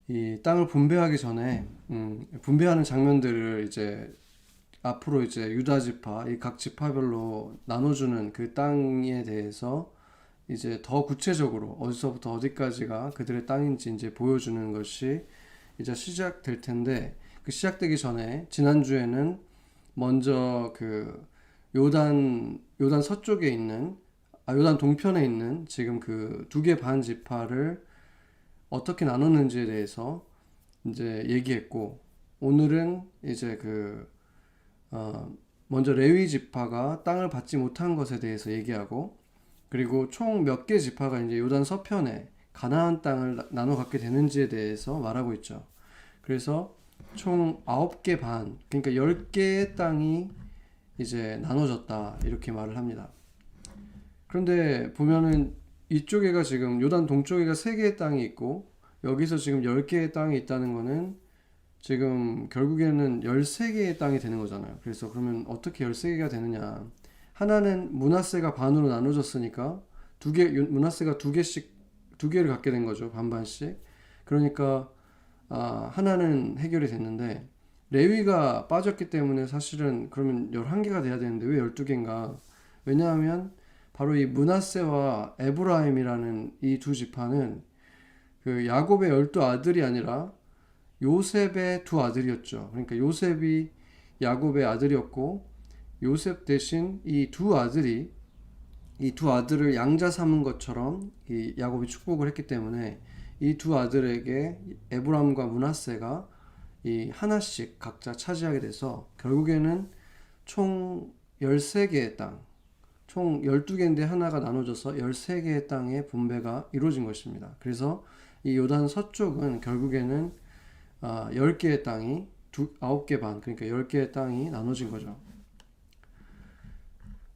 이 땅을 분배하기 전에 분배하는 장면들을 이제 앞으로 이제 유다 지파, 이 각 지파별로 나눠주는 그 땅에 대해서 이제 더 구체적으로 어디서부터 어디까지가 그들의 땅인지 이제 보여주는 것이 이제 시작될 텐데, 그 시작되기 전에 지난주에는 먼저 그 요단 서쪽에 있는 요단 동편에 있는 지금 그 두 개 반 지파를 어떻게 나눴는지에 대해서 이제 얘기했고, 오늘은 이제 어, 먼저 레위 지파가 땅을 받지 못한 것에 대해서 얘기하고, 그리고 총 몇 개 지파가 이제 요단 서편에 가나안 땅을 나눠 갖게 되는지에 대해서 말하고 있죠. 그래서 총 9개 반, 그러니까 10개의 땅이 이제 나눠졌다, 이렇게 말을 합니다. 그런데 보면은 이쪽에가 지금 요단 동쪽에가 3개의 땅이 있고, 여기서 지금 10개의 땅이 있다는 거는 지금 결국에는 13개의 땅이 되는 거잖아요. 그래서 그러면 어떻게 13개가 되느냐? 하나는 므낫세가 반으로 나눠졌으니까 므낫세가 두 개를 갖게 된 거죠. 반반씩. 그러니까 하나는 해결이 됐는데, 레위가 빠졌기 때문에 사실은 그러면 11개가 돼야 되는데 왜 12개인가? 왜냐하면 바로 이 므낫세와 에브라임이라는 이 두 지파는 그 야곱의 12아들이 아니라 요셉의 두 아들이었죠. 그러니까 요셉이 야곱의 아들이었고, 요셉 대신 이 두 아들을 양자 삼은 것처럼 이 야곱이 축복을 했기 때문에 이 두 아들에게 에브람과 므낫세가 이 하나씩 각자 차지하게 돼서 결국에는 총 13개의 땅, 총 12개인데 하나가 나눠져서 13개의 땅의 분배가 이루어진 것입니다. 그래서 이 요단 서쪽은 결국에는 10개의 땅이 9개 반, 그러니까 10개의 땅이 나눠진 거죠.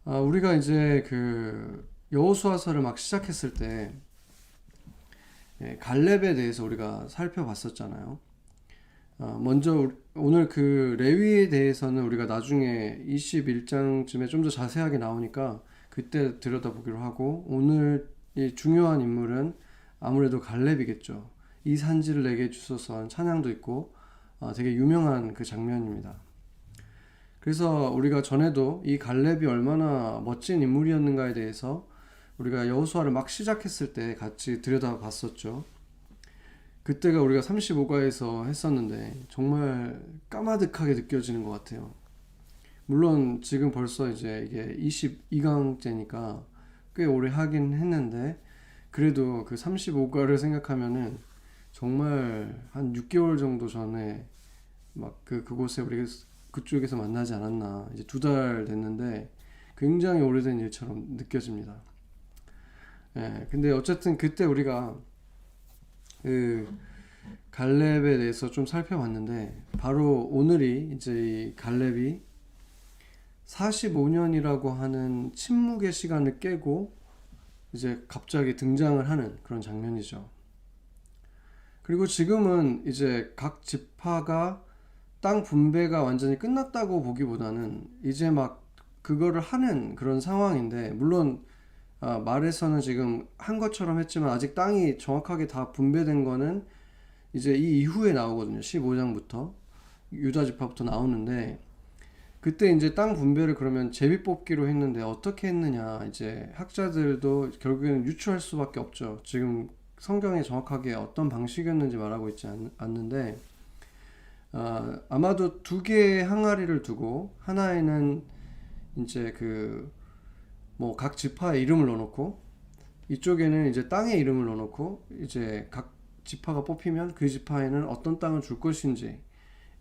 우리가 이제 그 여호수아서를 막 시작했을 때 갈렙에 대해서 우리가 살펴봤었잖아요. 먼저 오늘 그 레위에 대해서는 우리가 나중에 21장쯤에 좀 더 자세하게 나오니까 그때 들여다보기로 하고, 오늘 이 중요한 인물은 아무래도 갈렙이겠죠. 이 산지를 내게 주소서 하는 찬양도 있고 되게 유명한 그 장면입니다. 그래서 우리가 전에도 이 갈렙이 얼마나 멋진 인물이었는가에 대해서 우리가 여호수아를 막 시작했을 때 같이 들여다봤었죠. 그때가 우리가 35과에서 했었는데 정말 까마득하게 느껴지는 것 같아요. 물론 지금 벌써 이제 이게 22강째니까 꽤 오래 하긴 했는데, 그래도 그 35과를 생각하면은 정말 한 6개월 정도 전에 막 그곳에 우리가 그쪽에서 만나지 않았나. 이제 2달 됐는데 굉장히 오래된 일처럼 느껴집니다. 근데 어쨌든 그때 우리가 그 갈렙에 대해서 좀 살펴봤는데, 바로 오늘이 이제 이 갈렙이 45년이라고 하는 침묵의 시간을 깨고 이제 갑자기 등장을 하는 그런 장면이죠. 그리고 지금은 이제 각 지파가 땅 분배가 완전히 끝났다고 보기보다는 이제 막 그거를 하는 그런 상황인데, 물론 말에서는 지금 한 것처럼 했지만 아직 땅이 정확하게 다 분배된 거는 이제 이 이후에 나오거든요. 15장부터 유다 지파부터 나오는데, 그때 이제 땅 분배를 그러면 제비뽑기로 했는데 어떻게 했느냐, 이제 학자들도 결국에는 유추할 수밖에 없죠. 지금 성경에 정확하게 어떤 방식이었는지 말하고 있지 않는데, 아마도 2개의 항아리를 두고 하나에는 이제 뭐 각 지파의 이름을 넣어놓고, 이쪽에는 이제 땅의 이름을 넣어놓고, 이제 각 지파가 뽑히면 그 지파에는 어떤 땅을 줄 것인지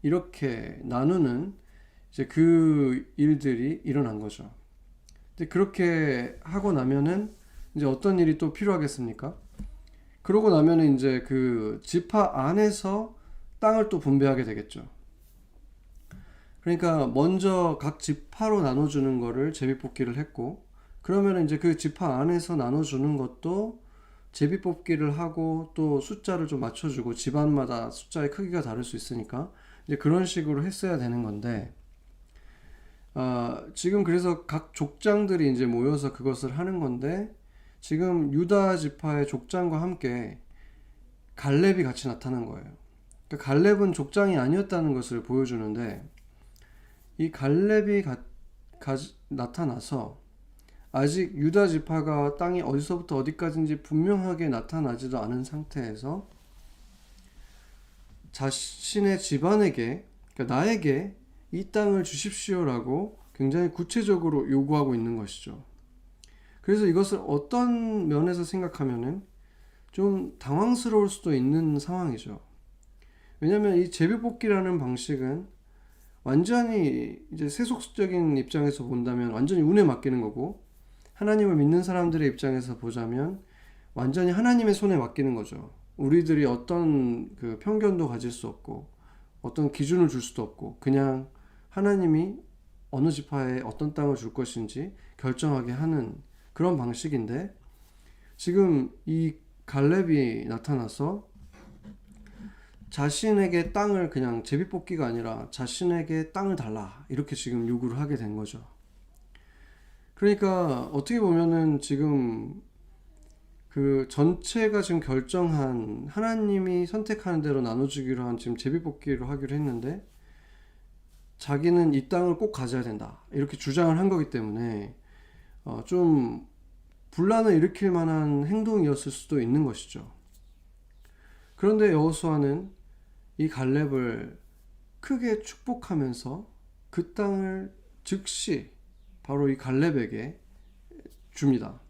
이렇게 나누는 이제 그 일들이 일어난 거죠. 근데 그렇게 하고 나면은 이제 어떤 일이 또 필요하겠습니까? 그러고 나면은 이제 그 지파 안에서 땅을 또 분배하게 되겠죠. 그러니까 먼저 각 지파로 나눠주는 거를 제비뽑기를 했고, 그러면 이제 그 지파 안에서 나눠주는 것도 제비뽑기를 하고 또 숫자를 좀 맞춰주고, 집안마다 숫자의 크기가 다를 수 있으니까 이제 그런 식으로 했어야 되는 건데, 지금 그래서 각 족장들이 이제 모여서 그것을 하는 건데, 지금 유다 지파의 족장과 함께 갈렙이 같이 나타난 거예요. 그러니까 갈렙은 족장이 아니었다는 것을 보여주는데 이 갈렙이 나타나서 아직 유다 지파가 땅이 어디서부터 어디까지인지 분명하게 나타나지도 않은 상태에서 자신의 집안에게, 그러니까 나에게 이 땅을 주십시오라고 굉장히 구체적으로 요구하고 있는 것이죠. 그래서 이것을 어떤 면에서 생각하면은 좀 당황스러울 수도 있는 상황이죠. 왜냐하면 이 제비뽑기라는 방식은 완전히 이제 세속적인 입장에서 본다면 완전히 운에 맡기는 거고, 하나님을 믿는 사람들의 입장에서 보자면 완전히 하나님의 손에 맡기는 거죠. 우리들이 어떤 그 편견도 가질 수 없고 어떤 기준을 줄 수도 없고 그냥 하나님이 어느 지파에 어떤 땅을 줄 것인지 결정하게 하는 그런 방식인데, 지금 이 갈렙이 나타나서 자신에게 땅을 그냥 제비뽑기가 아니라 자신에게 땅을 달라 이렇게 지금 요구를 하게 된 거죠. 그러니까 어떻게 보면은 지금 그 전체가 지금 결정한, 하나님이 선택하는 대로 나눠주기로 한 지금 제비뽑기로 하기로 했는데 자기는 이 땅을 꼭 가져야 된다 이렇게 주장을 한 거기 때문에 좀 분란을 일으킬 만한 행동이었을 수도 있는 것이죠. 그런데 여호수아는 이 갈렙을 크게 축복하면서 그 땅을 즉시 바로 이 갈렙에게 줍니다.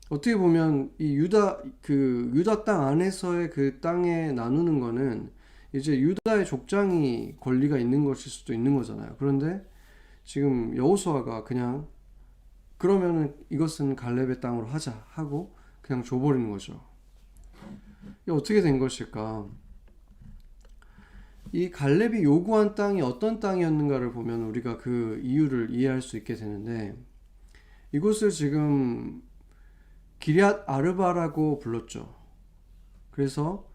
어떻게 보면 이 유다 땅 안에서의 그 땅에 나누는 거는 이제 유다의 족장이 권리가 있는 것일 수도 있는 거잖아요. 그런데 지금 여호수아가 그냥 그러면은 이것은 갈렙의 땅으로 하자 하고 그냥 줘버리는 거죠. 이게 어떻게 된 것일까? 이 갈렙이 요구한 땅이 어떤 땅이었는가를 보면 우리가 그 이유를 이해할 수 있게 되는데, 이곳을 지금 기럇 아르바라고 불렀죠. 그래서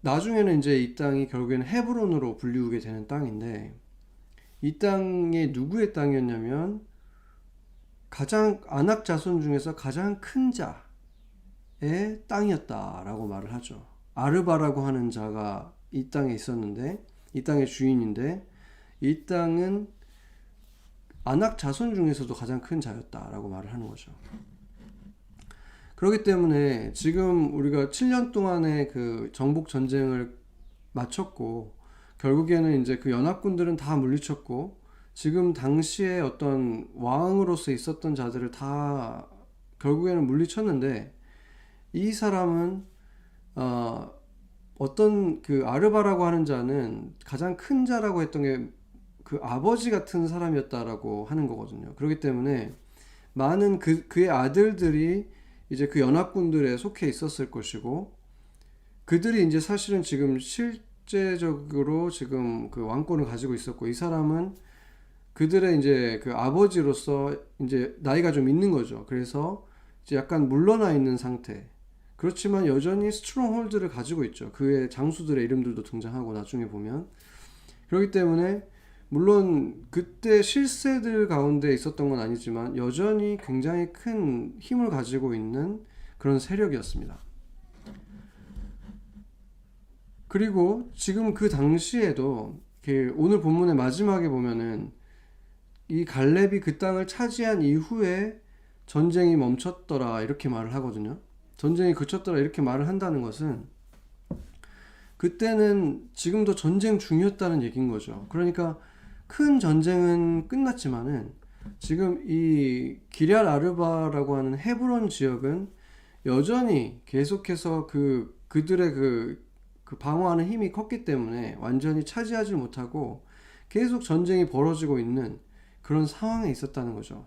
나중에는 이제 이 땅이 결국에는 헤브론으로 불리우게 되는 땅인데, 이 땅이 누구의 땅이었냐면 가장 아낙 자손 중에서 가장 큰 자의 땅이었다라고 말을 하죠. 아르바라고 하는 자가 이 땅에 있었는데, 이 땅의 주인인데, 이 땅은 아낙 자손 중에서도 가장 큰 자였다라고 말을 하는 거죠. 그렇기 때문에 지금 우리가 7년 동안의 그 정복 전쟁을 마쳤고 결국에는 이제 그 연합군들은 다 물리쳤고, 지금 당시에 어떤 왕으로서 있었던 자들을 다 결국에는 물리쳤는데, 이 사람은 어떤 그 아르바라고 하는 자는 가장 큰 자라고 했던 게 그 아버지 같은 사람이었다라고 하는 거거든요. 그렇기 때문에 많은 그의 아들들이 이제 그 연합군들에 속해 있었을 것이고, 그들이 이제 사실은 지금 실제적으로 지금 그 왕권을 가지고 있었고, 이 사람은 그들의 이제 그 아버지로서 이제 나이가 좀 있는 거죠. 그래서 이제 약간 물러나 있는 상태. 그렇지만 여전히 스트롱홀드를 가지고 있죠. 그의 장수들의 이름들도 등장하고 나중에 보면. 그렇기 때문에 물론 그때 실세들 가운데 있었던 건 아니지만 여전히 굉장히 큰 힘을 가지고 있는 그런 세력이었습니다. 그리고 지금 그 당시에도 오늘 본문의 마지막에 보면은 이 갈렙이 그 땅을 차지한 이후에 전쟁이 멈췄더라 이렇게 말을 하거든요. 전쟁이 그쳤더라 이렇게 말을 한다는 것은 그때는 지금도 전쟁 중이었다는 얘기인 거죠. 그러니까 큰 전쟁은 끝났지만은 지금 이 기럇 아르바라고 하는 헤브론 지역은 여전히 계속해서 그들의 그 방어하는 힘이 컸기 때문에 완전히 차지하지 못하고 계속 전쟁이 벌어지고 있는 그런 상황에 있었다는 거죠.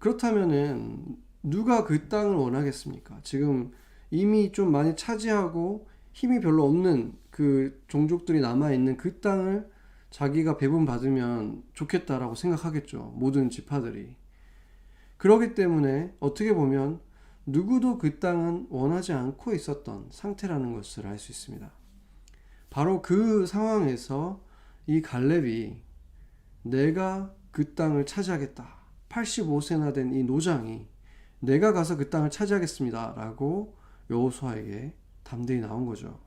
그렇다면은 누가 그 땅을 원하겠습니까? 지금 이미 좀 많이 차지하고 힘이 별로 없는 그 종족들이 남아있는 그 땅을 자기가 배분받으면 좋겠다라고 생각하겠죠. 모든 지파들이. 그렇기 때문에 어떻게 보면 누구도 그 땅은 원하지 않고 있었던 상태라는 것을 알 수 있습니다. 바로 그 상황에서 이 갈렙이 내가 그 땅을 차지하겠다. 85세나 된 이 노장이 내가 가서 그 땅을 차지하겠습니다 라고 여호수아에게 담대히 나온 거죠.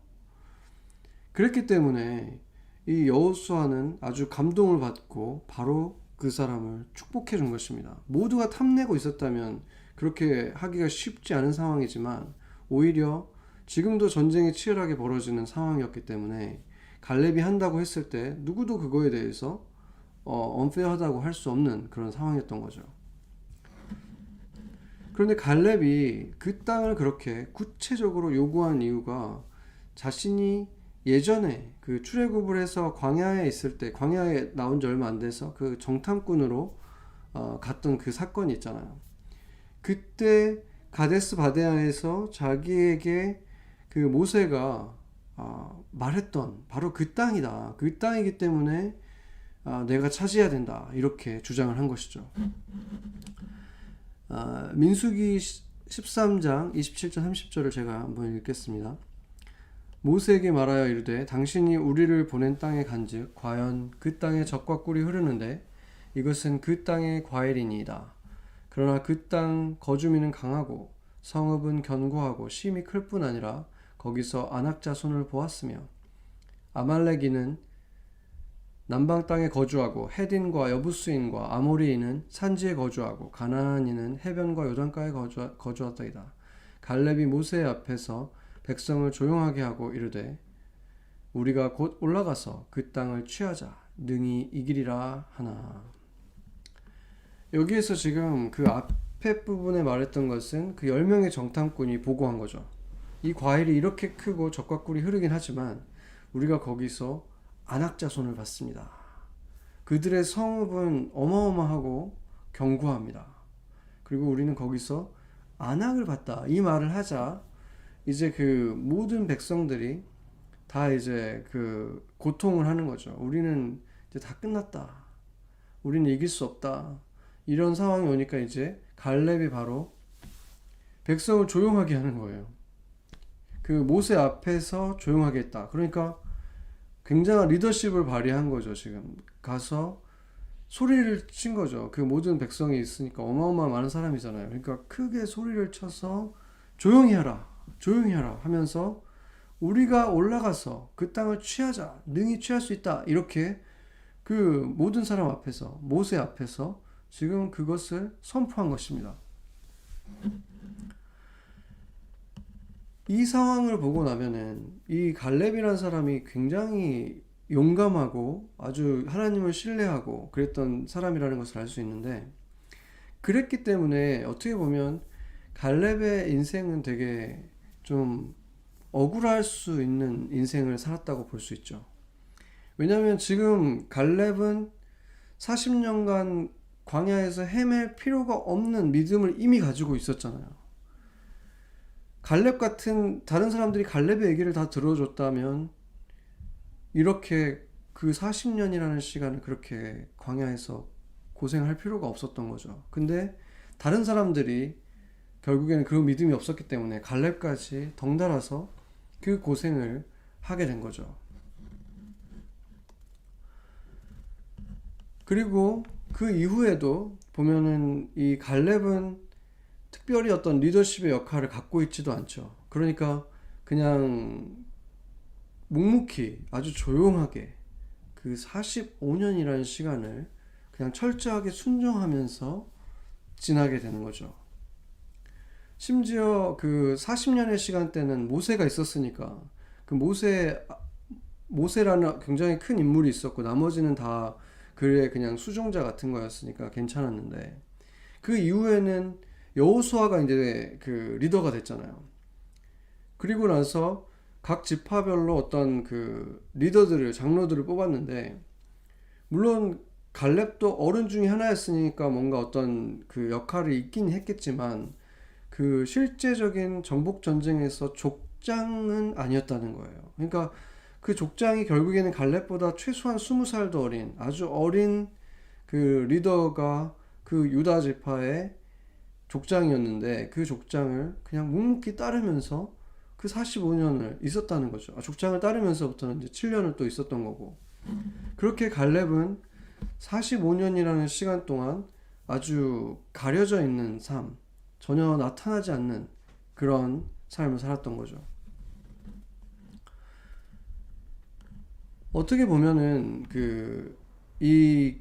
그랬기 때문에 이 여호수아는 아주 감동을 받고 바로 그 사람을 축복해 준 것입니다. 모두가 탐내고 있었다면 그렇게 하기가 쉽지 않은 상황이지만 오히려 지금도 전쟁이 치열하게 벌어지는 상황이었기 때문에 갈렙이 한다고 했을 때 누구도 그거에 대해서 unfair하다고 할 수 없는 그런 상황이었던 거죠. 그런데 갈렙이 그 땅을 그렇게 구체적으로 요구한 이유가 자신이 예전에 그 출애굽을 해서 광야에 있을 때, 광야에 나온 지 얼마 안 돼서 그 정탐꾼으로 갔던 그 사건이 있잖아요. 그때 가데스 바네아에서 자기에게 그 모세가 말했던 바로 그 땅이다. 그 땅이기 때문에 내가 차지해야 된다. 이렇게 주장을 한 것이죠. 민수기 13장 27절 30절을 제가 한번 읽겠습니다. 모세에게 말하여 이르되 당신이 우리를 보낸 땅에 간즉 과연 그 땅에 젖과 꿀이 흐르는데 이것은 그 땅의 과일이니이다. 그러나 그 땅 거주민은 강하고 성읍은 견고하고 심히 클 뿐 아니라 거기서 아낙 자손을 보았으며 아말렉인은 남방 땅에 거주하고 헤딘과 여부스인과 아모리인은 산지에 거주하고 가나안인은 해변과 요단가에 거주하더이다. 갈렙이 모세 앞에서 백성을 조용하게 하고 이르되 우리가 곧 올라가서 그 땅을 취하자 능히 이기리라 하나. 여기에서 지금 그 앞에 부분에 말했던 것은 그 10명의 정탐꾼이 보고한 거죠. 이 과일이 이렇게 크고 젖과 꿀이 흐르긴 하지만 우리가 거기서 아낙 자손을 봤습니다. 그들의 성읍은 어마어마하고 견고합니다. 그리고 우리는 거기서 아낙을 봤다. 이 말을 하자 이제 그 모든 백성들이 다 이제 그 고통을 하는 거죠. 우리는 이제 다 끝났다. 우리는 이길 수 없다. 이런 상황이 오니까 이제 갈렙이 바로 백성을 조용하게 하는 거예요. 그 모세 앞에서 조용하게 했다. 그러니까 굉장한 리더십을 발휘한 거죠. 지금 가서 소리를 친 거죠. 그 모든 백성이 있으니까 어마어마한 많은 사람이잖아요. 그러니까 크게 소리를 쳐서 조용히 하라. 조용히 하라 하면서 우리가 올라가서 그 땅을 취하자. 능히 취할 수 있다. 이렇게 그 모든 사람 앞에서 모세 앞에서 지금 그것을 선포한 것입니다. 이 상황을 보고 나면은 이 갈렙이라는 사람이 굉장히 용감하고 아주 하나님을 신뢰하고 그랬던 사람이라는 것을 알 수 있는데 그랬기 때문에 어떻게 보면 갈렙의 인생은 되게 좀 억울할 수 있는 인생을 살았다고 볼 수 있죠. 왜냐하면 지금 갈렙은 40년간 광야에서 헤맬 필요가 없는 믿음을 이미 가지고 있었잖아요. 갈렙 같은 다른 사람들이 갈렙의 얘기를 다 들어줬다면 이렇게 그 40년이라는 시간을 그렇게 광야에서 고생할 필요가 없었던 거죠. 근데 다른 사람들이 결국에는 그 믿음이 없었기 때문에 갈렙까지 덩달아서 그 고생을 하게 된 거죠. 그리고 그 이후에도 보면은 이 갈렙은 특별히 어떤 리더십의 역할을 갖고 있지도 않죠. 그러니까 그냥 묵묵히 아주 조용하게 그 45년이라는 시간을 그냥 철저하게 순종하면서 지나게 되는 거죠. 심지어 그 40년의 시간 때는 모세가 있었으니까 그 모세라는 굉장히 큰 인물이 있었고 나머지는 다 그의 그냥 수종자 같은 거였으니까 괜찮았는데 그 이후에는 여호수아가 이제 그 리더가 됐잖아요. 그리고 나서 각 지파별로 어떤 그 리더들을 장로들을 뽑았는데 물론 갈렙도 어른 중에 하나였으니까 뭔가 어떤 그 역할이 있긴 했겠지만 그 실제적인 정복 전쟁에서 족장은 아니었다는 거예요. 그러니까 그 족장이 결국에는 갈렙보다 최소한 20살도 어린 아주 어린 그 리더가 그 유다 지파의 족장이었는데 그 족장을 그냥 묵묵히 따르면서 그 45년을 있었다는 거죠. 족장을 따르면서부터는 이제 7년을 또 있었던 거고 그렇게 갈렙은 45년이라는 시간 동안 아주 가려져 있는 삶, 전혀 나타나지 않는 그런 삶을 살았던 거죠. 어떻게 보면은 이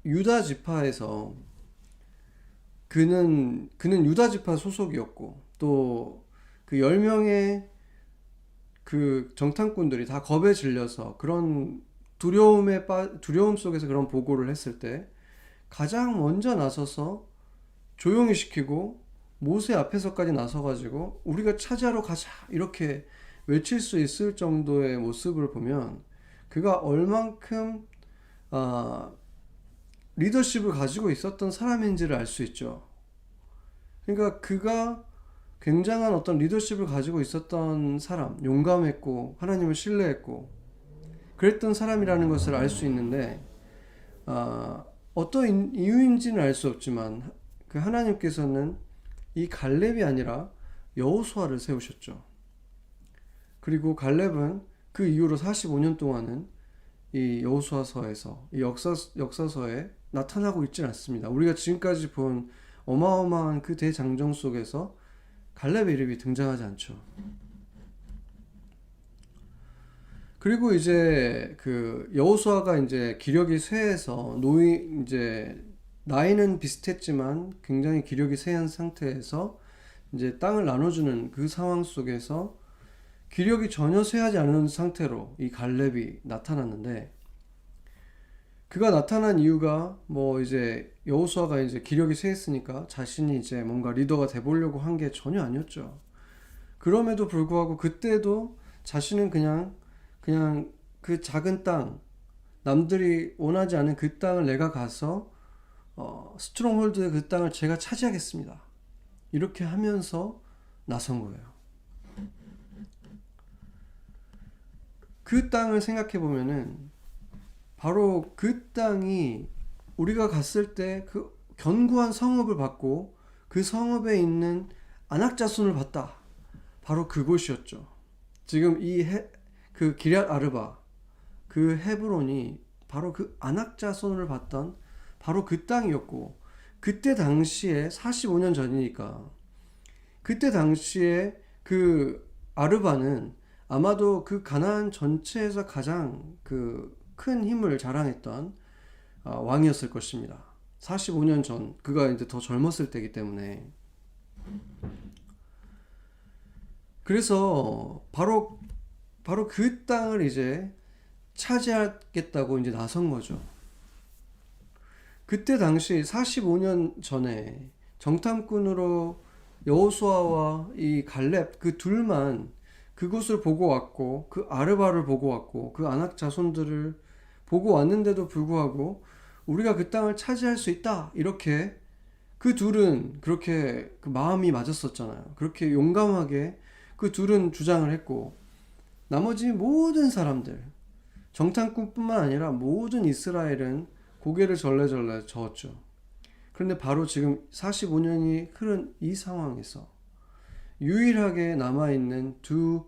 유다 지파에서 그는 유다 지파 소속이었고 또 그 10명의 그 정탐꾼들이 다 겁에 질려서 그런 두려움 속에서 그런 보고를 했을 때 가장 먼저 나서서 조용히 시키고 모세 앞에서까지 나서가지고 우리가 차지하러 가자 이렇게 외칠 수 있을 정도의 모습을 보면 그가 얼만큼 아, 리더십을 가지고 있었던 사람인지를 알 수 있죠. 그러니까 그가 굉장한 어떤 리더십을 가지고 있었던 사람, 용감했고 하나님을 신뢰했고 그랬던 사람이라는 것을 알 수 있는데 어떤 이유인지는 알 수 없지만 그 하나님께서는 이 갈렙이 아니라 여호수아를 세우셨죠. 그리고 갈렙은 그 이후로 45년 동안은 이 여호수아서에서 이 역사서에 나타나고 있지 않습니다. 우리가 지금까지 본 어마어마한 그 대장정 속에서 갈렙의 이름이 등장하지 않죠. 그리고 이제 그 여호수아가 이제 기력이 쇠해서 이제 나이는 비슷했지만 굉장히 기력이 쇠한 상태에서 이제 땅을 나눠주는 그 상황 속에서 기력이 전혀 쇠하지 않은 상태로 이 갈렙이 나타났는데 그가 나타난 이유가 뭐 이제 여호수아가 이제 기력이 쇠했으니까 자신이 이제 뭔가 리더가 돼 보려고 한 게 전혀 아니었죠. 그럼에도 불구하고 그때도 자신은 그냥 그 작은 땅 남들이 원하지 않은 그 땅을 내가 가서 스트롱홀드의 그 땅을 제가 차지하겠습니다. 이렇게 하면서 나선 거예요. 그 땅을 생각해 보면은 바로 그 땅이 우리가 갔을 때 그 견고한 성읍을 받고 그 성읍에 있는 안악자손을 봤다. 바로 그곳이었죠. 지금 그 기럇 아르바 그 헤브론이 바로 그 안악자손을 봤던 바로 그 땅이었고 그때 당시에 45년 전이니까 그때 당시에 그 아르바는 아마도 그 가나안 전체에서 가장 그 큰 힘을 자랑했던 왕이었을 것입니다. 45년 전 그가 이제 더 젊었을 때이기 때문에 그래서 바로 그 땅을 이제 차지하겠다고 이제 나선 거죠. 그때 당시 45년 전에 정탐꾼으로 여호수아와 이 갈렙 그 둘만 그곳을 보고 왔고 그 아르바를 보고 왔고 그 아낙 자손들을 보고 왔는데도 불구하고 우리가 그 땅을 차지할 수 있다 이렇게 그 둘은 그렇게 그 마음이 맞았었잖아요. 그렇게 용감하게 그 둘은 주장을 했고 나머지 모든 사람들 정탐꾼뿐만 아니라 모든 이스라엘은 고개를 절레절레 저었죠. 그런데 바로 지금 45년이 흐른 이 상황에서 유일하게 남아있는 그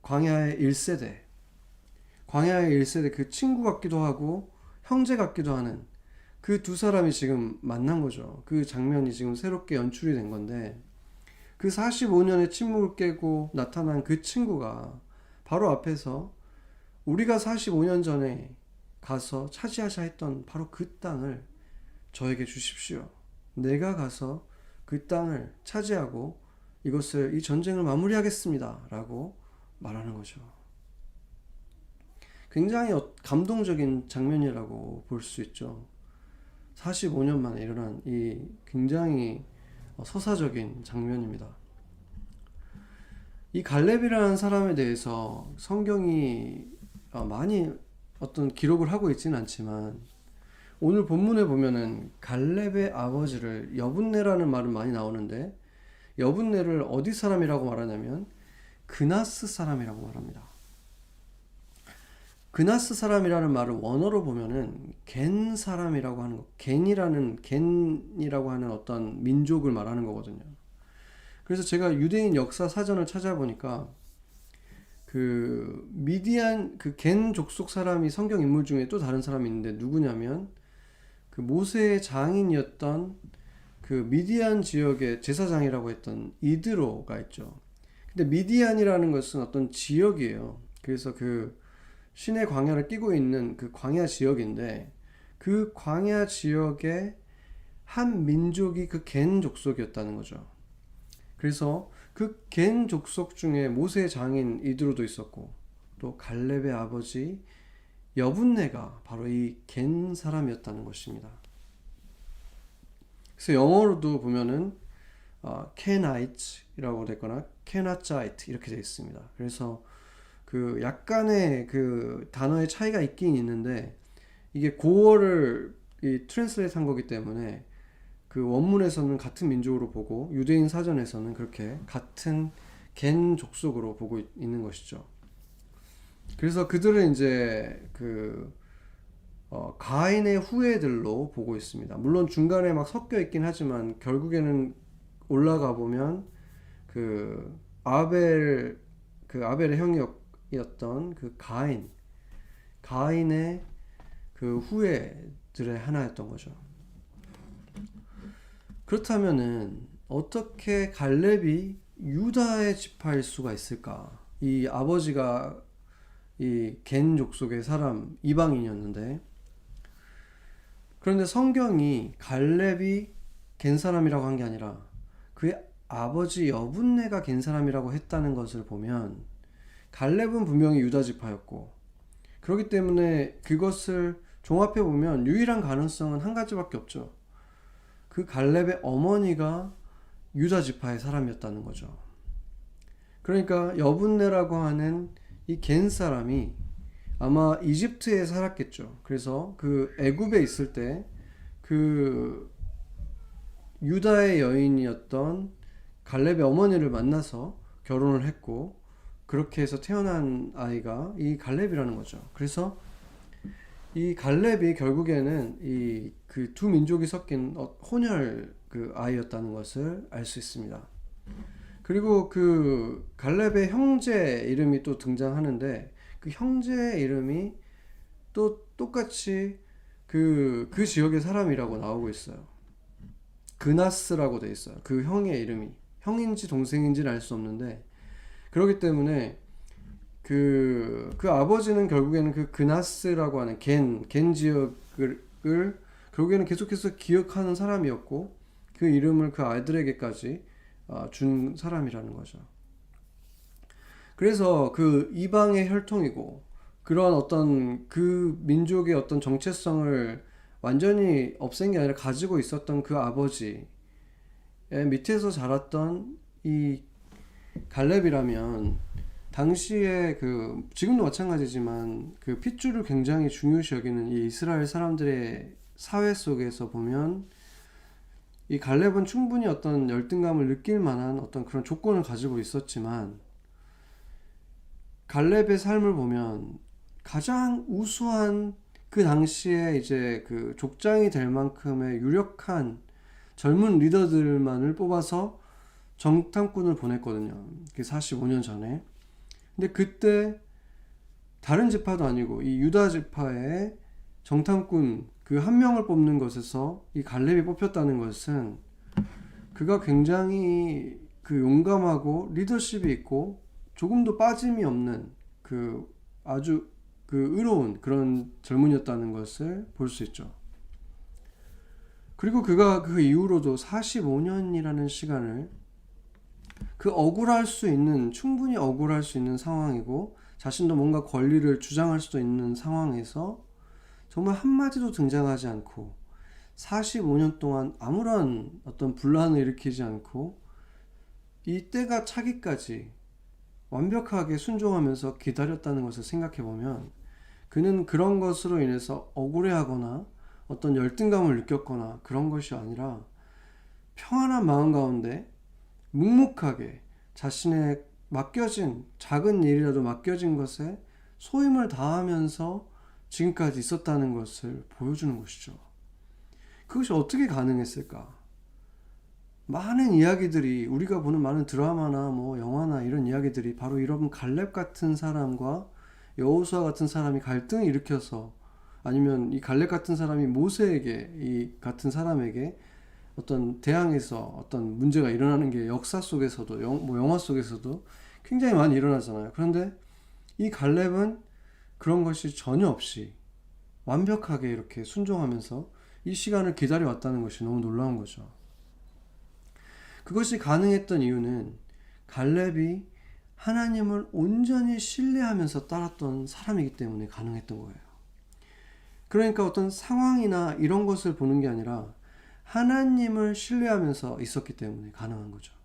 광야의 1세대 그 친구 같기도 하고 형제 같기도 하는 그 두 사람이 지금 만난 거죠. 그 장면이 지금 새롭게 연출이 된 건데 그 45년의 침묵을 깨고 나타난 그 친구가 바로 앞에서 우리가 45년 전에 가서 차지하자 했던 바로 그 땅을 저에게 주십시오. 내가 가서 그 땅을 차지하고 이 전쟁을 마무리하겠습니다. 라고 말하는 거죠. 굉장히 감동적인 장면이라고 볼 수 있죠. 45년 만에 일어난 이 굉장히 서사적인 장면입니다. 이 갈렙이라는 사람에 대해서 성경이 많이 어떤 기록을 하고 있지는 않지만 오늘 본문에 보면은 갈렙의 아버지를 여분네라는 말은 많이 나오는데 여분네를 어디 사람이라고 말하냐면 그나스 사람이라고 말합니다. 그나스 사람이라는 말을 원어로 보면은 겐 사람이라고 하는 거, 겐이라고 하는 어떤 민족을 말하는 거거든요. 그래서 제가 유대인 역사 사전을 찾아보니까 그 미디안 그 겐 족속 사람이 성경 인물 중에 또 다른 사람이 있는데 누구냐면 그 모세의 장인이었던 그 미디안 지역의 제사장이라고 했던 이드로가 있죠. 근데 미디안이라는 것은 어떤 지역이에요. 그래서 그 신의 광야를 끼고 있는 그 광야 지역인데, 그 광야 지역의 한 민족이 그 겐 족속이었다는 거죠. 그래서 그 겐 족속 중에 모세의 장인 이드로도 있었고, 또 갈렙의 아버지 여분네가 바로 이 겐 사람이었다는 것입니다. 그래서 영어로도 보면은 케나이츠라고 됐거나 케나짜이트 이렇게 되어 있습니다. 그래서 그 약간의 그 단어의 차이가 있긴 있는데, 이게 고어를 이 트랜스레이트 한 거기 때문에 그 원문에서는 같은 민족으로 보고 유대인 사전에서는 그렇게 같은 겐 족속으로 보고 있는 것이죠. 그래서 그들은 이제 그 가인의 후예들로 보고 있습니다. 물론 중간에 막 섞여 있긴 하지만 결국에는 올라가 보면 그 아벨의 형이었던 그 가인의 그 후예들의 하나였던 거죠. 그렇다면은 어떻게 갈렙이 유다의 지파일 수가 있을까? 이 아버지가 이 겐 족속의 사람 이방인이었는데, 그런데 성경이 갈렙이 겐 사람이라고 한 게 아니라 그의 아버지 여분네가 겐 사람이라고 했다는 것을 보면, 갈렙은 분명히 유다 지파였고, 그렇기 때문에 그것을 종합해 보면 유일한 가능성은 한 가지밖에 없죠. 그 갈렙의 어머니가 유다 지파의 사람이었다는 거죠. 그러니까 여분네라고 하는 이 겐 사람이 아마 이집트에 살았겠죠. 그래서 그 애굽에 있을 때 그 유다의 여인이었던 갈렙의 어머니를 만나서 결혼을 했고, 그렇게 해서 태어난 아이가 이 갈렙이라는 거죠. 그래서 이 갈렙이 결국에는 이 그 두 민족이 섞인 혼혈 그 아이였다는 것을 알 수 있습니다. 그리고 그 갈렙의 형제 이름이 또 등장하는데, 그 형제 이름이 또 똑같이 그 지역의 사람이라고 나오고 있어요. 그나스라고 돼 있어요. 그 형의 이름이 형인지 동생인지는 알 수 없는데, 그렇기 때문에 그 아버지는 결국에는 그 그나스라고 하는 겐 지역을 결국에는 계속해서 기억하는 사람이었고, 그 이름을 그 아이들에게까지 준 사람이라는 거죠. 그래서 그 이방의 혈통이고, 그런 어떤 그 민족의 어떤 정체성을 완전히 없앤 게 아니라 가지고 있었던 그 아버지의 밑에서 자랐던 이 갈렙이라면, 당시에 그 지금도 마찬가지지만 그 핏줄을 굉장히 중요시 여기는 이 이스라엘 사람들의 사회 속에서 보면, 이 갈렙은 충분히 어떤 열등감을 느낄 만한 어떤 그런 조건을 가지고 있었지만, 갈렙의 삶을 보면 가장 우수한 그 당시에 이제 그 족장이 될 만큼의 유력한 젊은 리더들만을 뽑아서 정탐꾼을 보냈거든요. 45년 전에. 근데 그때 다른 지파도 아니고 이 유다 지파의 정탐꾼 그 한 명을 뽑는 것에서 이 갈렙이 뽑혔다는 것은, 그가 굉장히 그 용감하고 리더십이 있고 조금도 빠짐이 없는 그 아주 그 의로운 그런 젊은이였다는 것을 볼 수 있죠. 그리고 그가 그 이후로도 45년이라는 시간을 충분히 억울할 수 있는 상황이고, 자신도 뭔가 권리를 주장할 수도 있는 상황에서 정말 한마디도 등장하지 않고 45년 동안 아무런 어떤 분란을 일으키지 않고 이 때가 차기까지 완벽하게 순종하면서 기다렸다는 것을 생각해 보면, 그는 그런 것으로 인해서 억울해하거나 어떤 열등감을 느꼈거나 그런 것이 아니라 평안한 마음 가운데 묵묵하게 자신의 맡겨진 작은 일이라도 맡겨진 것에 소임을 다하면서 지금까지 있었다는 것을 보여주는 것이죠. 그것이 어떻게 가능했을까? 많은 이야기들이, 우리가 보는 많은 드라마나 뭐 영화나 이런 이야기들이 바로 이런 갈렙 같은 사람과 여호수아 같은 사람이 갈등을 일으켜서, 아니면 이 갈렙 같은 사람이 모세에게, 이 같은 사람에게 어떤 대항에서 어떤 문제가 일어나는 게 역사 속에서도 영화 속에서도 굉장히 많이 일어나잖아요. 그런데 이 갈렙은 그런 것이 전혀 없이 완벽하게 이렇게 순종하면서 이 시간을 기다려왔다는 것이 너무 놀라운 거죠. 그것이 가능했던 이유는 갈렙이 하나님을 온전히 신뢰하면서 따랐던 사람이기 때문에 가능했던 거예요. 그러니까 어떤 상황이나 이런 것을 보는 게 아니라 하나님을 신뢰하면서 있었기 때문에 가능한 거죠.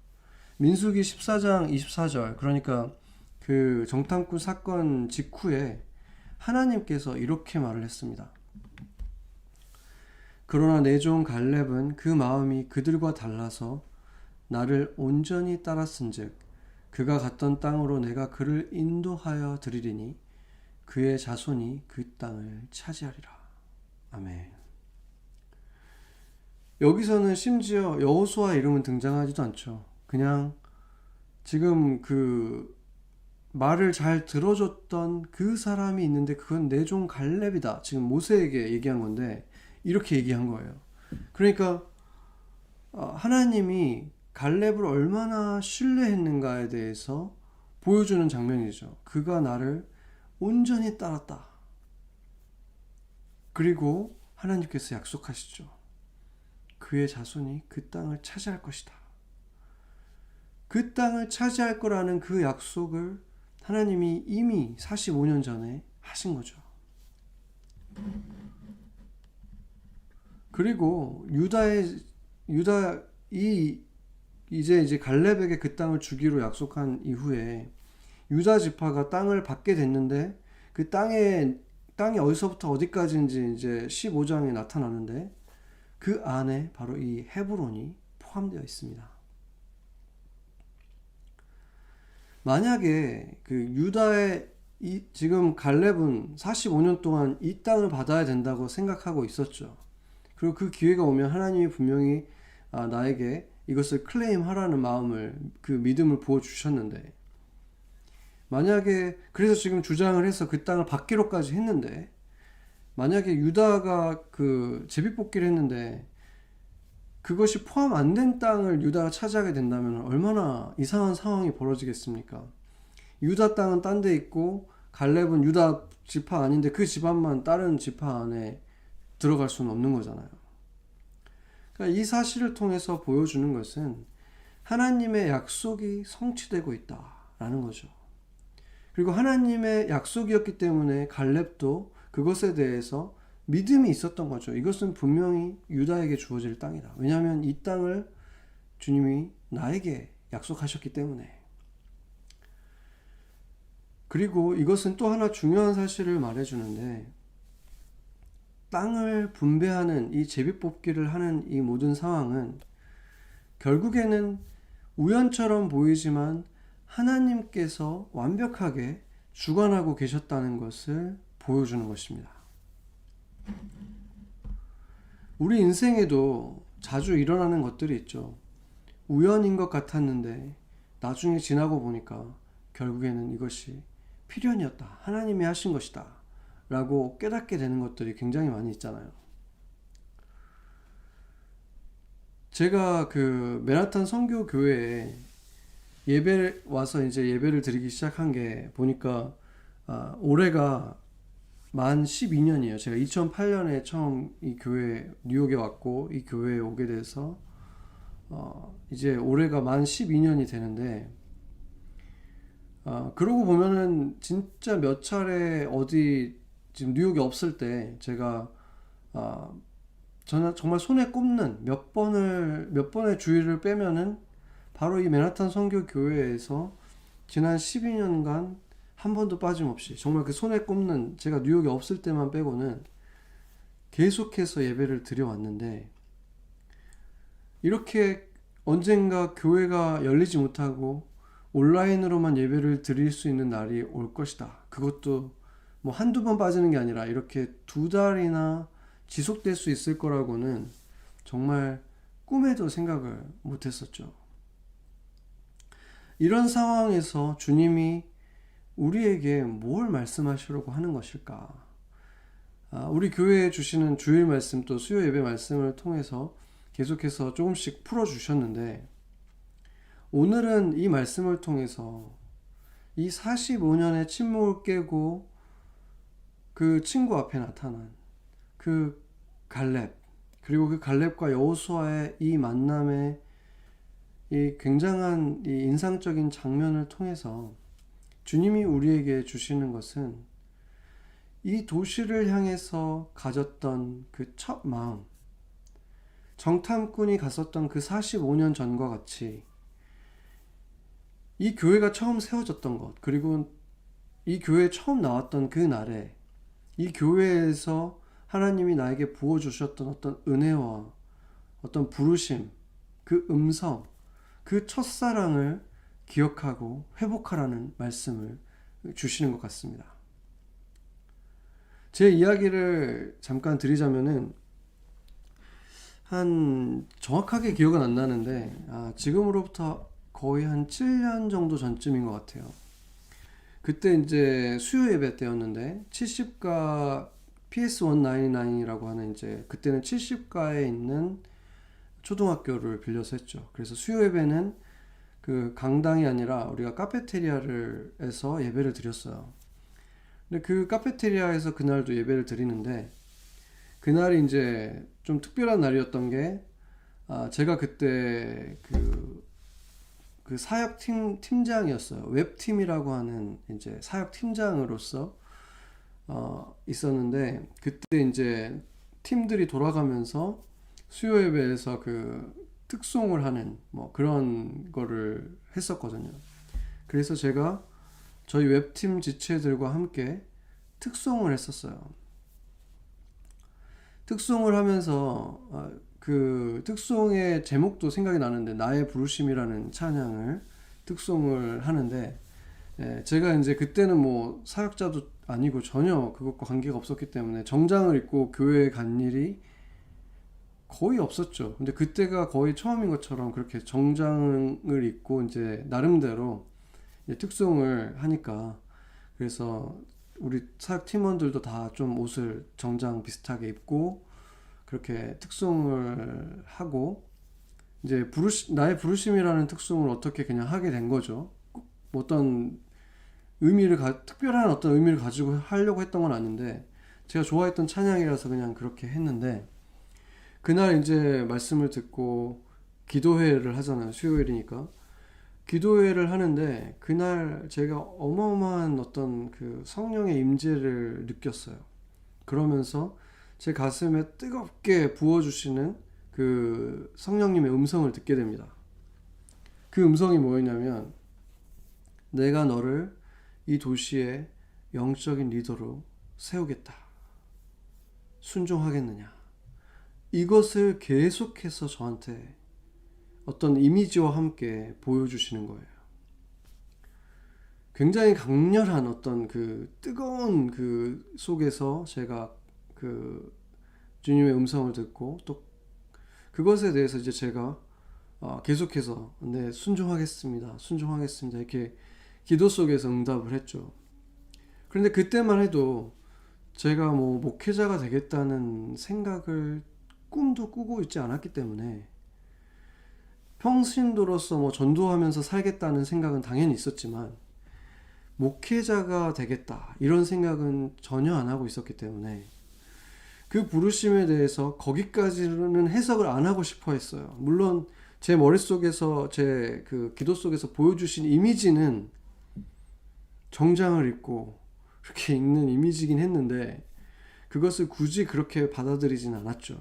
민수기 14장 24절, 그러니까 그 정탐꾼 사건 직후에 하나님께서 이렇게 말을 했습니다. 그러나 내 종 갈렙은 그 마음이 그들과 달라서 나를 온전히 따랐은즉 그가 갔던 땅으로 내가 그를 인도하여 드리리니 그의 자손이 그 땅을 차지하리라. 아멘. 여기서는 심지어 여호수아 이름은 등장하지도 않죠. 그냥 지금 그 말을 잘 들어줬던 그 사람이 있는데 그건 내 종 갈렙이다. 지금 모세에게 얘기한 건데 이렇게 얘기한 거예요. 그러니까 하나님이 갈렙을 얼마나 신뢰했는가에 대해서 보여주는 장면이죠. 그가 나를 온전히 따랐다. 그리고 하나님께서 약속하시죠. 그의 자손이 그 땅을 차지할 것이다. 그 땅을 차지할 거라는 그 약속을 하나님이 이미 45년 전에 하신 거죠. 그리고 이제 갈렙에게 그 땅을 주기로 약속한 이후에 유다 지파가 땅을 받게 됐는데 그 땅이 어디서부터 어디까지인지 이제 15장에 나타나는데 그 안에 바로 이 헤브론이 포함되어 있습니다. 만약에 그 유다의 지금 갈렙은 45년 동안 이 땅을 받아야 된다고 생각하고 있었죠. 그리고 그 기회가 오면 하나님이 분명히 나에게 이것을 클레임하라는 마음을, 그 믿음을 부어주셨는데, 만약에 그래서 지금 주장을 해서 그 땅을 받기로까지 했는데, 만약에 유다가 그 제비뽑기를 했는데 그것이 포함 안 된 땅을 유다가 차지하게 된다면 얼마나 이상한 상황이 벌어지겠습니까? 유다 땅은 딴 데 있고 갈렙은 유다 지파 아닌데 그 집안만 다른 지파 안에 들어갈 수는 없는 거잖아요. 그러니까 이 사실을 통해서 보여주는 것은 하나님의 약속이 성취되고 있다라는 거죠. 그리고 하나님의 약속이었기 때문에 갈렙도 그것에 대해서 믿음이 있었던 거죠. 이것은 분명히 유다에게 주어질 땅이다. 왜냐하면 이 땅을 주님이 나에게 약속하셨기 때문에. 그리고 이것은 또 하나 중요한 사실을 말해주는데, 땅을 분배하는 이 제비뽑기를 하는 이 모든 상황은 결국에는 우연처럼 보이지만 하나님께서 완벽하게 주관하고 계셨다는 것을 보여주는 것입니다. 우리 인생에도 자주 일어나는 것들이 있죠. 우연인 것 같았는데 나중에 지나고 보니까 결국에는 이것이 필연이었다. 하나님이 하신 것이다. 라고 깨닫게 되는 것들이 굉장히 많이 있잖아요. 제가 그 맨하탄 선교교회에 예배 와서 이제 예배를 드리기 시작한 게 보니까 올해가 만 12년이에요. 제가 2008년에 처음 이 교회 뉴욕에 왔고 이 교회에 오게 돼서 이제 올해가 만 12년이 되는데 그러고 보면은 진짜 몇 차례 어디 지금 뉴욕에 없을 때 제가 저는 정말 손에 꼽는 몇 번의 주일을 빼면은 바로 이 맨하탄 선교 교회에서 지난 12년간 한 번도 빠짐없이 정말 그 손에 꼽는, 제가 뉴욕에 없을 때만 빼고는 계속해서 예배를 드려왔는데, 이렇게 언젠가 교회가 열리지 못하고 온라인으로만 예배를 드릴 수 있는 날이 올 것이다. 그것도 뭐 한두 번 빠지는 게 아니라 이렇게 2달이나 지속될 수 있을 거라고는 정말 꿈에도 생각을 못했었죠. 이런 상황에서 주님이 우리에게 뭘 말씀하시려고 하는 것일까? 우리 교회에 주시는 주일 말씀 또 수요 예배 말씀을 통해서 계속해서 조금씩 풀어주셨는데, 오늘은 이 말씀을 통해서 이 45년의 침묵을 깨고 그 친구 앞에 나타난 그 갈렙, 그리고 그 갈렙과 여호수아의 이 만남의 이 굉장한 이 인상적인 장면을 통해서 주님이 우리에게 주시는 것은 이 도시를 향해서 가졌던 그 첫 마음, 정탐꾼이 갔었던 그 45년 전과 같이 이 교회가 처음 세워졌던 것, 그리고 이 교회에 처음 나왔던 그 날에 이 교회에서 하나님이 나에게 부어주셨던 어떤 은혜와 어떤 부르심, 그 음성, 그 첫사랑을 기억하고 회복하라는 말씀을 주시는 것 같습니다. 제 이야기를 잠깐 드리자면은 한 정확하게 기억은 안 나는데 지금으로부터 거의 한 7년 정도 전쯤인 것 같아요. 그때 이제 수요 예배 때였는데 70가 PS199이라고 하는 이제 그때는 70가에 있는 초등학교를 빌려서 했죠. 그래서 수요 예배는 그 강당이 아니라 우리가 카페테리아를 해서 예배를 드렸어요. 근데 그 카페테리아에서 그날도 예배를 드리는데 그날이 이제 좀 특별한 날이었던 게 제가 그때 그 사역 팀장이었어요. 웹팀이라고 하는 이제 사역 팀장으로서 있었는데 그때 이제 팀들이 돌아가면서 수요 예배에서 그 특송을 하는 뭐 그런 거를 했었거든요. 그래서 제가 저희 웹팀 지체들과 함께 특송을 했었어요. 특송을 하면서 그 특송의 제목도 생각이 나는데 나의 부르심이라는 찬양을 특송을 하는데 제가 이제 그때는 뭐 사역자도 아니고 전혀 그것과 관계가 없었기 때문에 정장을 입고 교회에 간 일이 거의 없었죠. 근데 그때가 거의 처음인 것처럼 그렇게 정장을 입고 이제 나름대로 이제 특송을 하니까 그래서 우리 사역 팀원들도 다 좀 옷을 정장 비슷하게 입고 그렇게 특송을 하고 이제 나의 부르심이라는 특송을 어떻게 그냥 하게 된 거죠. 어떤 특별한 어떤 의미를 가지고 하려고 했던 건 아닌데 제가 좋아했던 찬양이라서 그냥 그렇게 했는데 그날 이제 말씀을 듣고 기도회를 하잖아요. 수요일이니까. 기도회를 하는데 그날 제가 어마어마한 어떤 그 성령의 임재를 느꼈어요. 그러면서 제 가슴에 뜨겁게 부어주시는 그 성령님의 음성을 듣게 됩니다. 그 음성이 뭐였냐면 내가 너를 이 도시의 영적인 리더로 세우겠다. 순종하겠느냐. 이것을 계속해서 저한테 어떤 이미지와 함께 보여주시는 거예요. 굉장히 강렬한 어떤 그 뜨거운 그 속에서 제가 그 주님의 음성을 듣고 또 그것에 대해서 이제 제가 계속해서 네, 순종하겠습니다 이렇게 기도 속에서 응답을 했죠. 그런데 그때만 해도 제가 뭐 목회자가 되겠다는 생각을 꿈도 꾸고 있지 않았기 때문에 평신도로서 뭐 전도하면서 살겠다는 생각은 당연히 있었지만 목회자가 되겠다 이런 생각은 전혀 안 하고 있었기 때문에 그 부르심에 대해서 거기까지는 해석을 안 하고 싶어 했어요. 물론 제 머릿속에서 제 그 기도 속에서 보여주신 이미지는 정장을 입고 그렇게 있는 이미지긴 했는데 그것을 굳이 그렇게 받아들이진 않았죠.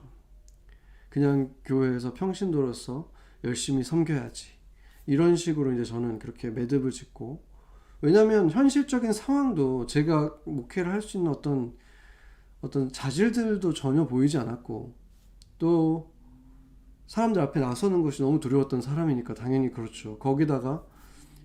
그냥 교회에서 평신도로서 열심히 섬겨야지. 이런 식으로 이제 저는 그렇게 매듭을 짓고 왜냐하면 현실적인 상황도 제가 목회를 할 수 있는 어떤 자질들도 전혀 보이지 않았고 또 사람들 앞에 나서는 것이 너무 두려웠던 사람이니까 당연히 그렇죠. 거기다가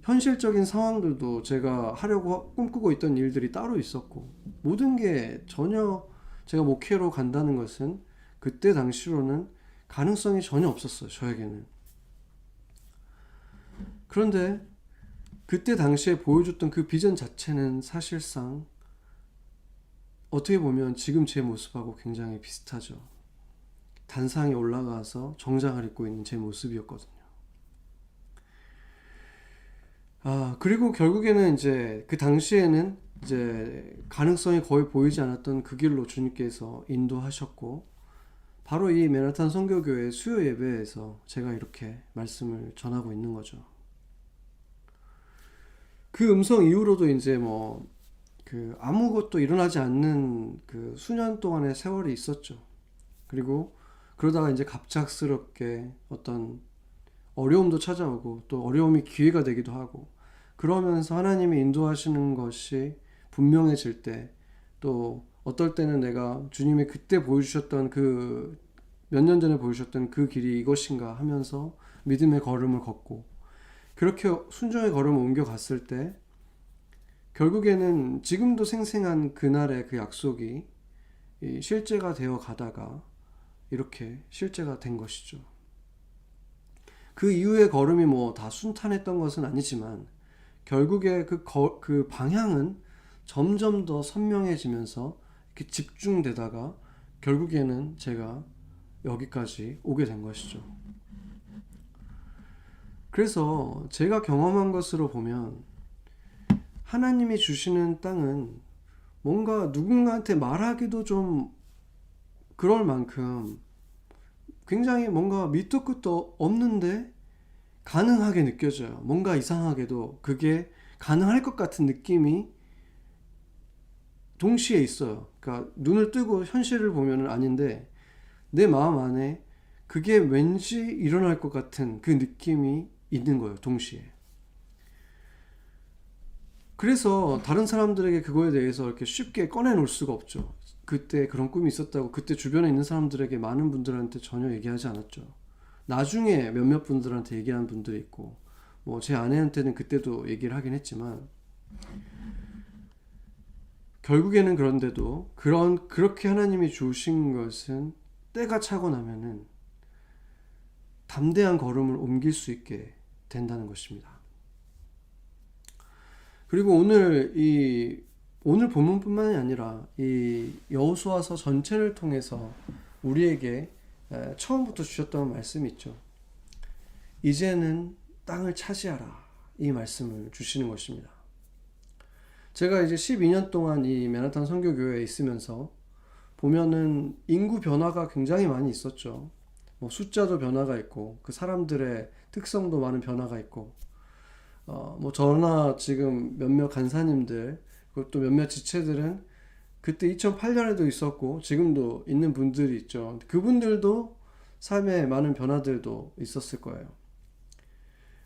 현실적인 상황들도 제가 하려고 꿈꾸고 있던 일들이 따로 있었고 모든 게 전혀 제가 목회로 간다는 것은 그때 당시로는 가능성이 전혀 없었어요. 저에게는. 그런데 그때 당시에 보여줬던 그 비전 자체는 사실상 어떻게 보면 지금 제 모습하고 굉장히 비슷하죠. 단상에 올라가서 정장을 입고 있는 제 모습이었거든요. 그리고 결국에는 이제 그 당시에는 이제 가능성이 거의 보이지 않았던 그 길로 주님께서 인도하셨고, 바로 이 맨하탄 선교교회 수요 예배에서 제가 이렇게 말씀을 전하고 있는 거죠. 그 음성 이후로도 이제 뭐 그 아무것도 일어나지 않는 그 수년 동안의 세월이 있었죠. 그리고 그러다가 이제 갑작스럽게 어떤 어려움도 찾아오고, 또 어려움이 기회가 되기도 하고, 그러면서 하나님이 인도하시는 것이 분명해질 때, 또 어떨 때는 내가 주님이 그때 보여주셨던 그 몇 년 전에 보여주셨던 그 길이 이것인가 하면서 믿음의 걸음을 걷고, 그렇게 순종의 걸음을 옮겨갔을 때 결국에는 지금도 생생한 그날의 그 약속이 실제가 되어 가다가 이렇게 실제가 된 것이죠. 그 이후의 걸음이 뭐 다 순탄했던 것은 아니지만, 결국에 그 방향은 점점 더 선명해지면서 이렇게 집중되다가 결국에는 제가 여기까지 오게 된 것이죠. 그래서 제가 경험한 것으로 보면, 하나님이 주시는 땅은 뭔가 누군가한테 말하기도 좀 그럴 만큼 굉장히 뭔가 밑도 끝도 없는데 가능하게 느껴져요. 뭔가 이상하게도 그게 가능할 것 같은 느낌이 동시에 있어요. 그러니까 눈을 뜨고 현실을 보면은 아닌데, 내 마음 안에 그게 왠지 일어날 것 같은 그 느낌이 있는 거예요, 동시에. 그래서 다른 사람들에게 그거에 대해서 이렇게 쉽게 꺼내놓을 수가 없죠. 그때 그런 꿈이 있었다고 그때 주변에 있는 사람들에게, 많은 분들한테 전혀 얘기하지 않았죠. 나중에 몇몇 분들한테 얘기한 분들이 있고, 뭐 제 아내한테는 그때도 얘기를 하긴 했지만, 결국에는 그런데도 그렇게 하나님이 주신 것은 때가 차고 나면은 담대한 걸음을 옮길 수 있게 된다는 것입니다. 그리고 오늘 본문뿐만이 아니라 이 여호수아서 전체를 통해서 우리에게 처음부터 주셨던 말씀이 있죠. 이제는 땅을 차지하라, 이 말씀을 주시는 것입니다. 제가 이제 12년 동안 이 맨하탄 선교교회에 있으면서 보면은 인구 변화가 굉장히 많이 있었죠. 뭐 숫자도 변화가 있고, 그 사람들의 특성도 많은 변화가 있고, 뭐 저나 지금 몇몇 간사님들, 그리고 또 몇몇 지체들은 그때 2008년에도 있었고 지금도 있는 분들이 있죠. 그분들도 삶에 많은 변화들도 있었을 거예요.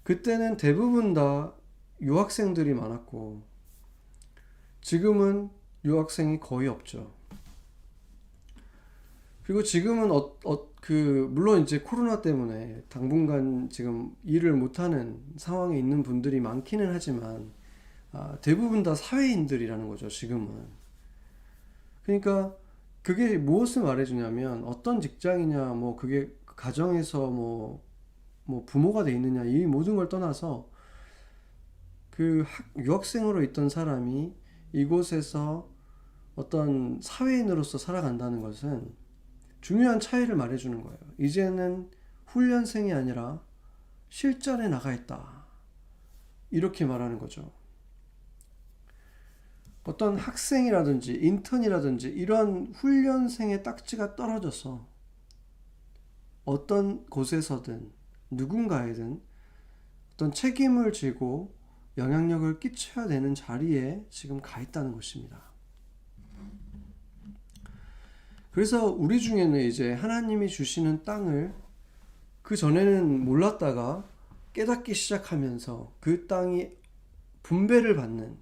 그때는 대부분 다 유학생들이 많았고, 지금은 유학생이 거의 없죠. 그리고 지금은 물론 이제 코로나 때문에 당분간 지금 일을 못하는 상황에 있는 분들이 많기는 하지만, 대부분 다 사회인들이라는 거죠, 지금은. 그러니까 그게 무엇을 말해주냐면, 어떤 직장이냐, 뭐 그게 가정에서 뭐 부모가 돼 있느냐, 이 모든 걸 떠나서 그 유학생으로 있던 사람이 이곳에서 어떤 사회인으로서 살아간다는 것은 중요한 차이를 말해주는 거예요. 이제는 훈련생이 아니라 실전에 나가 있다, 이렇게 말하는 거죠. 어떤 학생이라든지 인턴이라든지 이런 훈련생의 딱지가 떨어져서 어떤 곳에서든 누군가에든 어떤 책임을 지고 영향력을 끼쳐야 되는 자리에 지금 가 있다는 것입니다. 그래서 우리 중에는 이제 하나님이 주시는 땅을 그 전에는 몰랐다가 깨닫기 시작하면서 그 땅이 분배를 받는,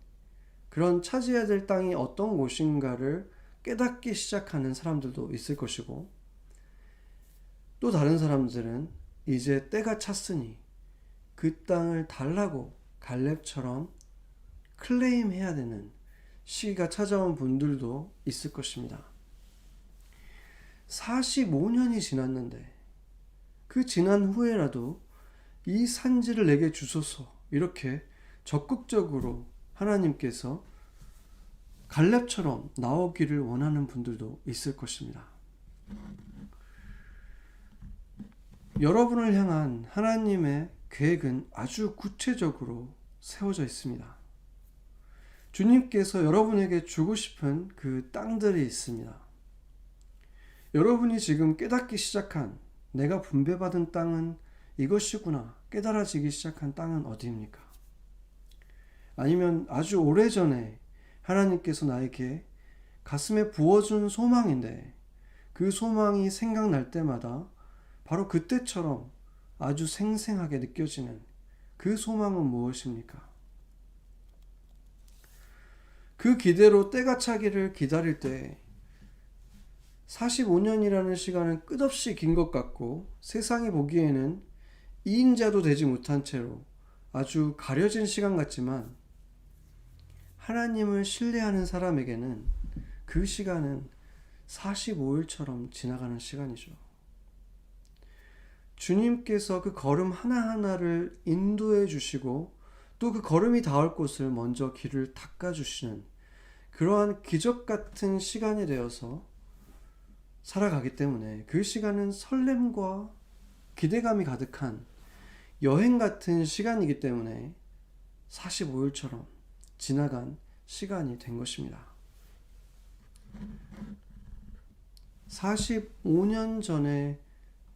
그런 차지해야 될 땅이 어떤 곳인가를 깨닫기 시작하는 사람들도 있을 것이고, 또 다른 사람들은 이제 때가 찼으니 그 땅을 달라고 갈렙처럼 클레임해야 되는 시기가 찾아온 분들도 있을 것입니다. 45년이 지났는데 그 지난 후에라도 이 산지를 내게 주소서, 이렇게 적극적으로 하나님께서 갈렙처럼 나오기를 원하는 분들도 있을 것입니다. 여러분을 향한 하나님의 계획은 아주 구체적으로 세워져 있습니다. 주님께서 여러분에게 주고 싶은 그 땅들이 있습니다. 여러분이 지금 깨닫기 시작한 내가 분배받은 땅은 이것이구나 깨달아지기 시작한 땅은 어디입니까? 아니면 아주 오래전에 하나님께서 나에게 가슴에 부어준 소망인데 그 소망이 생각날 때마다 바로 그때처럼 아주 생생하게 느껴지는 그 소망은 무엇입니까? 그 기대로 때가 차기를 기다릴 때 45년이라는 시간은 끝없이 긴 것 같고 세상이 보기에는 2인자도 되지 못한 채로 아주 가려진 시간 같지만 하나님을 신뢰하는 사람에게는 그 시간은 45일처럼 지나가는 시간이죠. 주님께서 그 걸음 하나하나를 인도해 주시고 또 그 걸음이 닿을 곳을 먼저 길을 닦아 주시는 그러한 기적 같은 시간이 되어서 살아가기 때문에 그 시간은 설렘과 기대감이 가득한 여행 같은 시간이기 때문에 45일처럼 지나간 시간이 된 것입니다. 45년 전에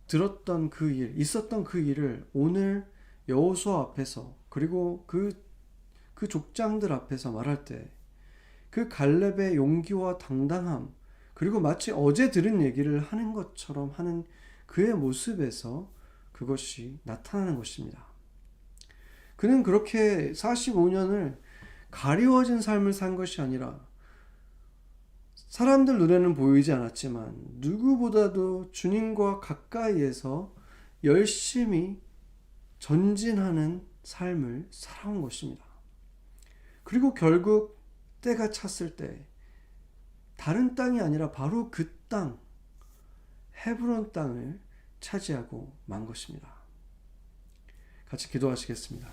들었던 그 일, 있었던 그 일을 오늘 여호수아 앞에서 그리고 그 족장들 앞에서 말할 때 그 갈렙의 용기와 당당함 그리고 마치 어제 들은 얘기를 하는 것처럼 하는 그의 모습에서 그것이 나타나는 것입니다. 그는 그렇게 45년을 가리워진 삶을 산 것이 아니라 사람들 눈에는 보이지 않았지만 누구보다도 주님과 가까이에서 열심히 전진하는 삶을 살아온 것입니다. 그리고 결국 때가 찼을 때 다른 땅이 아니라 바로 그 땅, 헤브론 땅을 차지하고 만 것입니다. 같이 기도하시겠습니다.